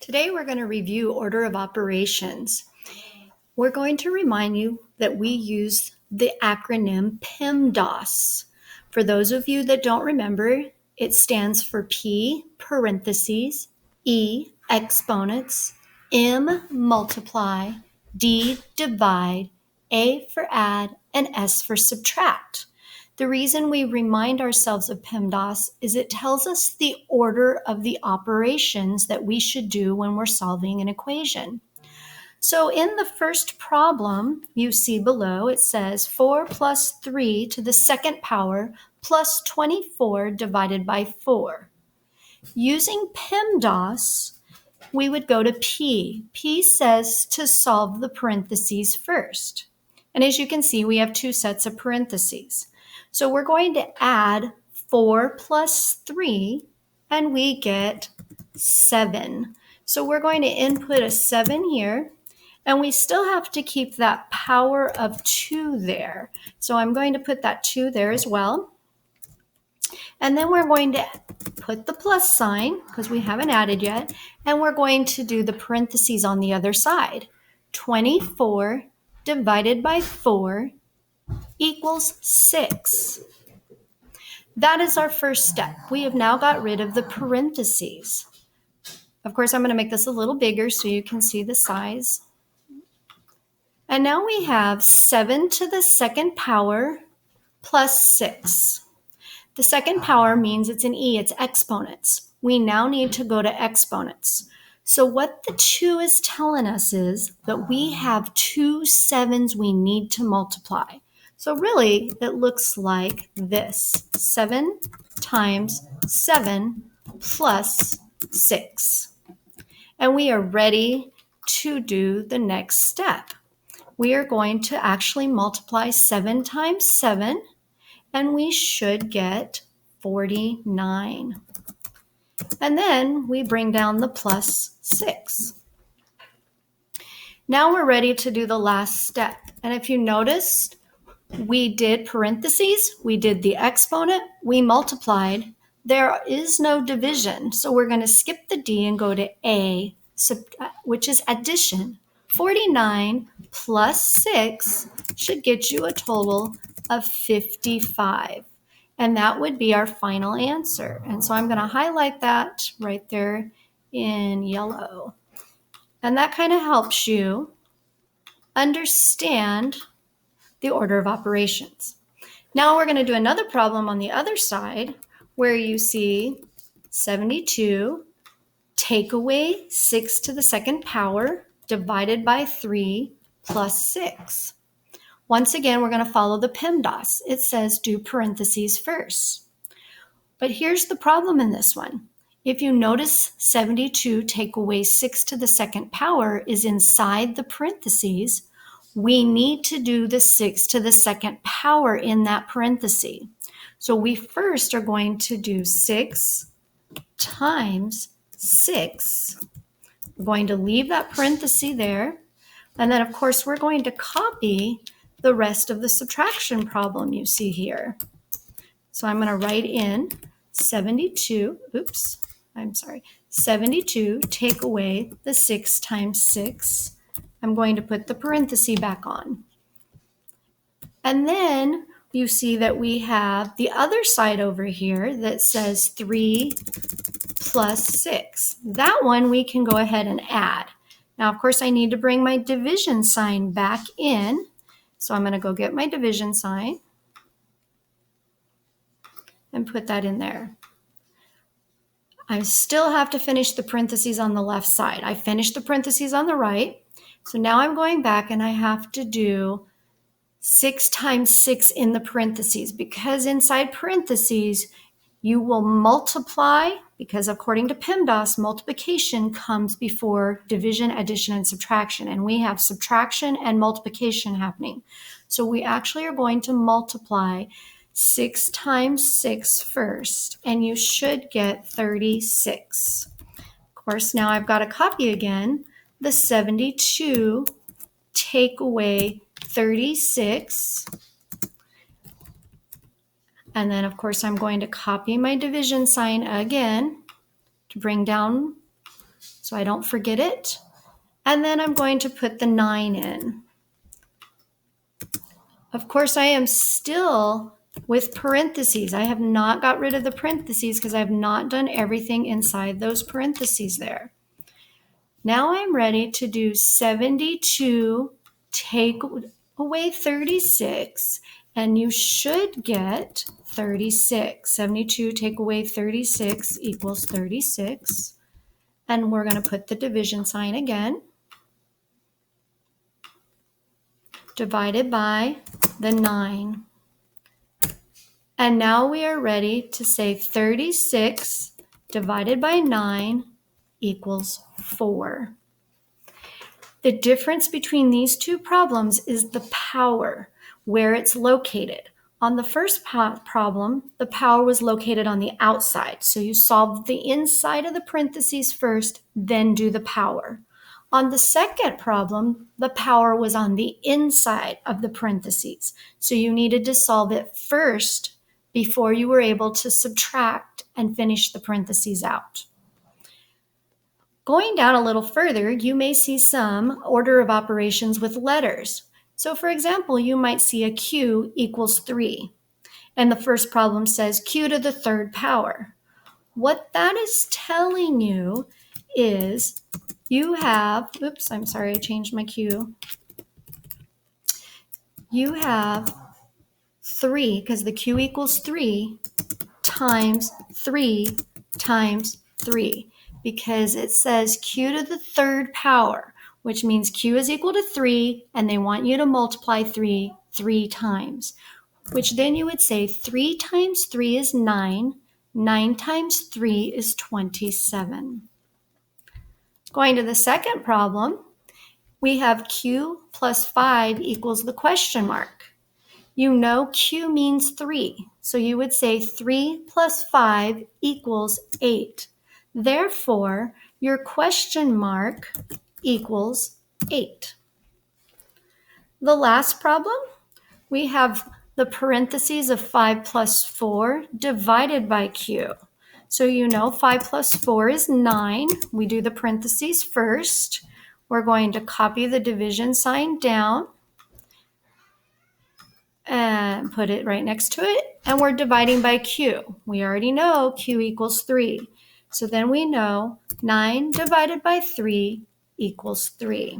Today we're going to review order of operations. We're going to remind you that we use the acronym PEMDAS. For those of you that don't remember, it stands for P parentheses, E exponents, M multiply, D divide, A for add, and S for subtract. The reason we remind ourselves of PEMDAS is it tells us the order of the operations that we should do when we're solving an equation. So in the first problem you see below, it says 4 plus 3 to the second power plus 24 divided by 4. Using PEMDAS, we would go to P. P says to solve the parentheses first. And as you can see, we have two sets of parentheses. So we're going to add 4 plus 3, and we get 7. So we're going to input a 7 here, and we still have to keep that power of 2 there. So I'm going to put that 2 there as well. And then we're going to put the plus sign, because we haven't added yet, and we're going to do the parentheses on the other side. 24 divided by 4 equals 6. That is our first step. We have now got rid of the parentheses. Of course, I'm going to make this a little bigger so you can see the size. And now we have 7 to the second power plus 6. The second power means it's an E, it's exponents. We now need to go to exponents. So what the 2 is telling us is that we have 2 7s we need to multiply. So really, it looks like this. 7 times 7 plus 6. And we are ready to do the next step. We are going to actually multiply 7 times 7, and we should get 49. And then we bring down the plus 6. Now we're ready to do the last step. And if you noticed, we did parentheses, we did the exponent, we multiplied. There is no division, so we're going to skip the D and go to A, which is addition. 49 plus 6 should get you a total of 55. And that would be our final answer. And so I'm going to highlight that right there in yellow. And that kind of helps you understand the order of operations. Now we're going to do another problem on the other side where you see 72 take away 6 to the second power divided by 3 plus 6. Once again, we're going to follow the PEMDAS. It says do parentheses first. But here's the problem in this one. If you notice 72 take away 6 to the second power is inside the parentheses, we need to do the 6 to the second power in that parenthesis. So we first are going to do 6 times 6. We're going to leave that parenthesis there. And then, of course, we're going to copy the rest of the subtraction problem you see here. So I'm going to write in 72 take away the 6 times 6. I'm going to put the parenthesis back on. And then you see that we have the other side over here that says 3 plus 6. That one we can go ahead and add. Now, of course, I need to bring my division sign back in. So I'm going to go get my division sign and put that in there. I still have to finish the parentheses on the left side. I finished the parentheses on the right. So now I'm going back and I have to do 6 times 6 in the parentheses, because inside parentheses you will multiply, because according to PEMDAS, multiplication comes before division, addition, and subtraction. And we have subtraction and multiplication happening. So we actually are going to multiply 6 times 6 first, and you should get 36. Of course, now I've got to copy again the 72 take away 36. And then, of course, I'm going to copy my division sign again to bring down so I don't forget it. And then I'm going to put the 9 in. Of course, I am still with parentheses. I have not got rid of the parentheses because I have not done everything inside those parentheses there. Now I'm ready to do 72, take away 36, and you should get 36. 72 take away 36 equals 36. And we're going to put the division sign again. Divided by the 9. And now we are ready to say 36 divided by 9 equals 4. The difference between these two problems is the power, where it's located. On the first problem, the power was located on the outside. So you solve the inside of the parentheses first, then do the power. On the second problem, the power was on the inside of the parentheses. So you needed to solve it first before you were able to subtract and finish the parentheses out. Going down a little further, you may see some order of operations with letters. So for example, you might see a Q equals 3. And the first problem says Q to the third power. What that is telling you is you have, oops, I'm sorry, I changed my Q. You have 3, because the Q equals 3, times 3 times 3. Because it says Q to the third power, which means Q is equal to 3, and they want you to multiply 3 times, which then you would say 3 times 3 is 9, 9 times 3 is 27. Going to the second problem, we have Q plus 5 equals the question mark. You know Q means 3, so you would say 3 plus 5 equals 8. Therefore, your question mark equals 8. The last problem, we have the parentheses of 5 plus 4 divided by Q. So you know 5 plus 4 is 9. We do the parentheses first. We're going to copy the division sign down and put it right next to it. And we're dividing by Q. We already know Q equals 3. So then we know 9 divided by 3 equals 3.